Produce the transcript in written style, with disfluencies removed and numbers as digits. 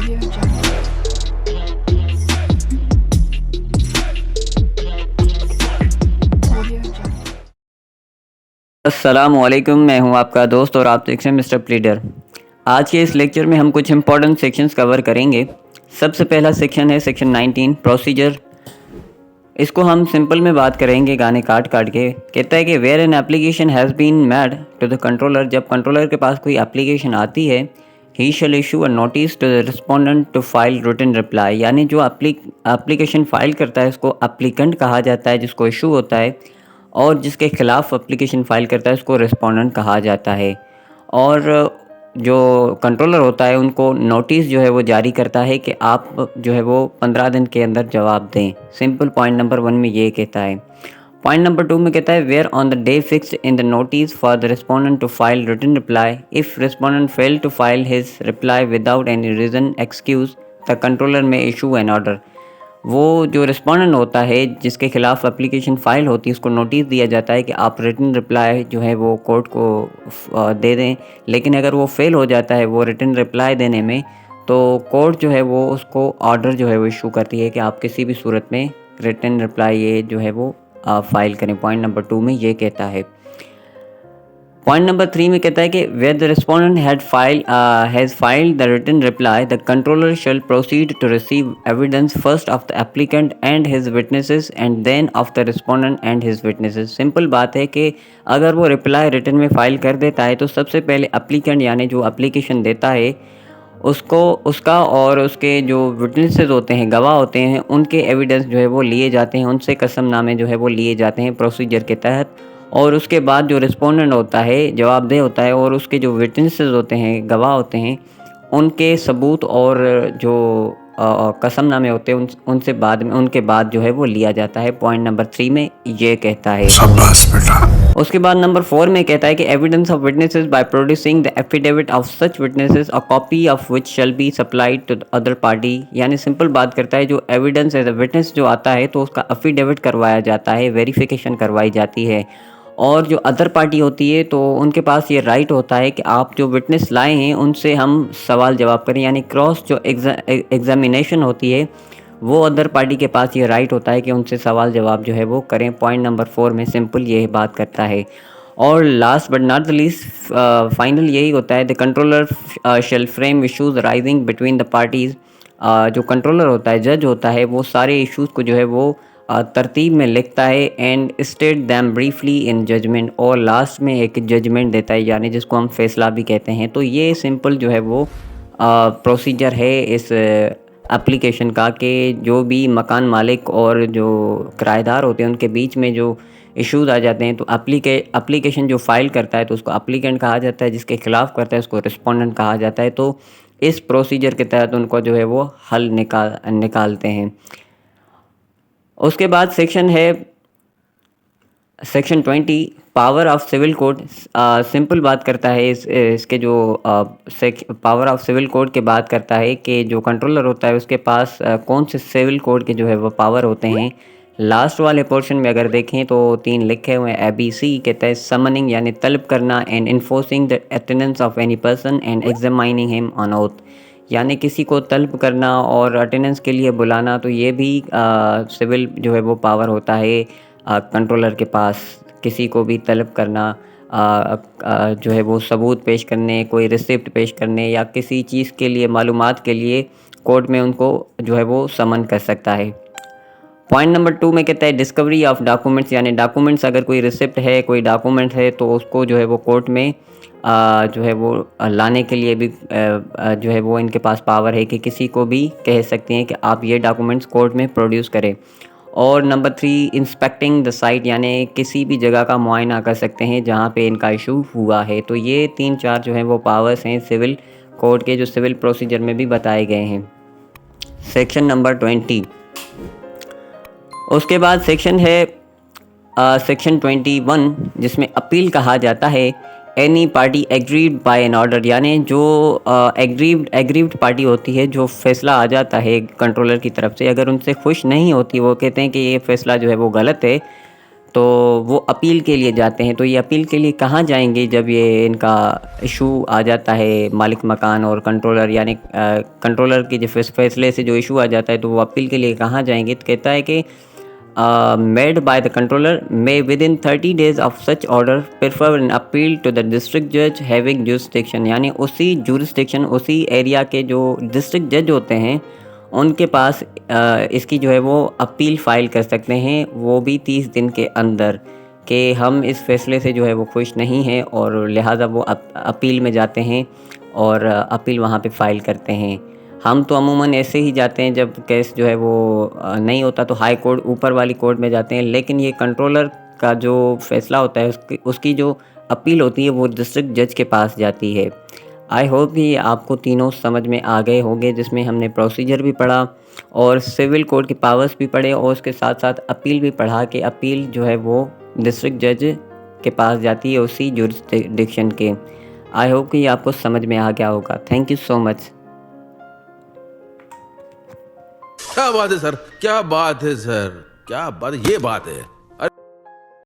Audio Jungle. Audio Jungle. अस्सलामुअलैकुम, मैं हूं आपका दोस्त और आप देख रहे हैं मिस्टर प्लीडर। आज के इस लेक्चर में हम कुछ इंपॉर्टेंट सेक्शंस कवर करेंगे। सबसे पहला सेक्शन है सेक्शन 19 प्रोसीजर। इसको हम सिंपल में बात करेंगे गाने काट काट के। कहता है कि where an application has been made to the controller, जब कंट्रोलर के पास कोई एप्लीकेशन आती है, he shall issue a notice to the respondent to file written reply, यानी जो एप्लीकेशन फाइल करता है उसको एप्लीकेंट कहा जाता है, जिसको इशू होता है, और जिसके खिलाफ एप्लीकेशन फाइल करता है उसको रिस्पोंडेंट कहा जाता है। और जो कंट्रोलर होता है उनको नोटिस जो है वो जारी करता है कि आप जो है वो 15 दिन के अंदर जवाब दें। सिंपल पॉइंट नंबर 1 में ये कहता है। पॉइंट नंबर 2 में कहता है where on the day fixed in the notice for the respondent to file written reply, if respondent fail to file his reply without any reason excuse, the controller may issue an order. वो जो respondent होता है जिसके खिलाफ application file होती है उसको notice दिया जाता है कि आप रिटन रिप्लाई जो है वो कोर्ट को दे दें। लेकिन अगर वो फेल हो जाता है वो रिटन रिप्लाई देने में, तो कोर्ट जो है वो उसको ऑर्डर जो है वो इशू करती है कि आप किसी भी सूरत में रिटन रिप्लाई ये जो है वो फाइल करें। पॉइंट नंबर 2 में ये कहता है। पॉइंट नंबर 3 में कहता है कि where the respondent has filed the written reply, the controller shall proceed to receive evidence first of the applicant and his witnesses and then of the respondent and his witnesses. Simple बात है कि अगर वो reply written में file कर देता है तो सबसे पहले एप्लीकेंट यानी जो एप्लीकेशन देता है उसको उसका और उसके जो विटनेसेस होते हैं, गवाह होते हैं, उनके एविडेंस जो है वो लिए जाते हैं, उनसे कसमनामे जो है वो लिए जाते हैं प्रोसीजर के तहत। और उसके बाद जो रिस्पोंडेंट होता है, जवाबदेह होता है, और उसके जो विटनेसेस होते हैं, गवाह होते हैं, उनके सबूत और जो कसमनामे होते हैं उनसे बाद में उनके बाद जो है वो लिया जाता है। पॉइंट नंबर 3 में ये कहता है। शाबाश बेटा। उसके बाद नंबर 4 में कहता है कि evidence of witnesses by producing the affidavit of such witnesses, a copy of which shall be supplied to the other party. यानी सिंपल बात करता है, जो एविडेंस है, विटनेस जो आता है तो उसका एफिडेविट करवाया जाता है, वेरिफिकेशन करवाई जाती है। और जो अदर पार्टी होती है तो उनके पास ये राइट होता है कि आप जो विटनेस लाए हैं उनसे हम सवाल जवाब करें, यानी क्रॉस जो एग्जामिनेशन होती है वो अदर पार्टी के पास ये राइट होता है कि उनसे सवाल जवाब जो है वो करें। पॉइंट नंबर 4 में सिंपल यही बात करता है। और last but not the least final यही होता है, the controller shall frame issues arising between the parties. जो कंट्रोलर होता है, जज होता है, वो सारे इश्यूज़ को जो है वो तरतीब में लिखता है and state them briefly in judgment, और लास्ट में एक जजमेंट देता है, यानी जिसको हम फैसला भी कहते हैं। तो ये सिंपल जो है वो प्रोसीजर है इस एप्लीकेशन का, कि जो भी मकान मालिक और जो किराएदार होते हैं उनके बीच में जो इश्यूज़ आ जाते हैं तो एप्लीकेशन जो फ़ाइल करता है तो उसको एप्लीकेंट कहा जाता है, जिसके खिलाफ़ करता है उसको रिस्पोंडेंट कहा जाता है। तो इस प्रोसीजर के तहत उनको जो है वो हल निकालते हैं। उसके बाद सेक्शन है section 20 power of civil code. Simple बात करता है इसके जो पावर ऑफ सिविल कोड के बात करता है कि जो कंट्रोलर होता है उसके पास कौन से सिविल कोड के जो है वो पावर होते हैं। लास्ट वाले पोर्शन में अगर देखें तो 3 लिखे हुए हैं। ABC के तहत समनिंग यानी तलब करना, and enforcing the attendance of any person and examining him on oath, यानी किसी को तलब करना और अटेंडेंस के लिए बुलाना, तो ये भी सिविल जो है वो पावर होता है कंट्रोलर के पास। किसी को भी तलब करना, जो है वो सबूत पेश करने, कोई रिसिप्ट पेश करने, या किसी चीज़ के लिए मालूमात के लिए कोर्ट में उनको जो है वो समन कर सकता है। पॉइंट नंबर 2 में कहता है डिस्कवरी ऑफ डॉक्यूमेंट्स, यानी डॉक्यूमेंट्स अगर कोई रिसिप्ट है, कोई डॉक्यूमेंट है, तो उसको जो है वो कोर्ट में जो है वो लाने के लिए भी जो है वो इनके पास पावर है कि किसी को भी कह सकते हैं कि आप ये डॉक्यूमेंट्स कोर्ट में प्रोड्यूस करें। और नंबर 3 इंस्पेक्टिंग द साइट, यानी किसी भी जगह का मुआयना कर सकते हैं जहाँ पे इनका इशू हुआ है। तो ये 3-4 जो हैं वो पावर्स हैं सिविल कोड के, जो सिविल प्रोसीजर में भी बताए गए हैं। Section number 20। उसके बाद सेक्शन है सेक्शन 21, जिसमें अपील कहा जाता है। Any party agreed by an order, यानी जो एग्रीव्ड पार्टी होती है, जो फैसला आ जाता है कंट्रोलर की तरफ से, अगर उनसे खुश नहीं होती, वो कहते हैं कि ये फ़ैसला जो है वो गलत है, तो वो अपील के लिए जाते हैं। तो ये अपील के लिए कहाँ जाएंगे जब ये इनका इशू आ जाता है मालिक मकान और कंट्रोलर, यानी कंट्रोलर के जो फैसले से जो इशू आ जाता है, तो वो अपील के लिए कहाँ जाएंगे? तो कहता है कि made by the controller may within 30 days of such order prefer an appeal to the district जज हैविंग जुरिस्डिक्शन, यानी उसी जुरिस्डिक्शन, उसी एरिया के जो डिस्ट्रिक्ट जज होते हैं उनके पास इसकी जो है वो अपील फ़ाइल कर सकते हैं, वो भी 30 दिन के अंदर, कि हम इस फैसले से जो है वो खुश नहीं हैं, और लिहाजा वो अपील में जाते हैं और अपील वहाँ पे फ़ाइल करते हैं। हम तो अमूमन ऐसे ही जाते हैं जब केस जो है वो नहीं होता तो हाई कोर्ट, ऊपर वाली कोर्ट में जाते हैं, लेकिन ये कंट्रोलर का जो फ़ैसला होता है उसकी जो अपील होती है वो डिस्ट्रिक्ट जज के पास जाती है। आई होप कि आपको तीनों समझ में आ गए होंगे, जिसमें हमने प्रोसीजर भी पढ़ा और सिविल कोर्ट के पावर्स भी पढ़े और उसके साथ साथ अपील भी पढ़ा कि अपील जो है वो डिस्ट्रिक्ट जज के पास जाती है उसी जुरिस्डिक्शन के। आई होप कि आपको समझ में आ गया होगा। Thank you so much. क्या बात है सर, क्या बात है सर, क्या बात है, ये बात है।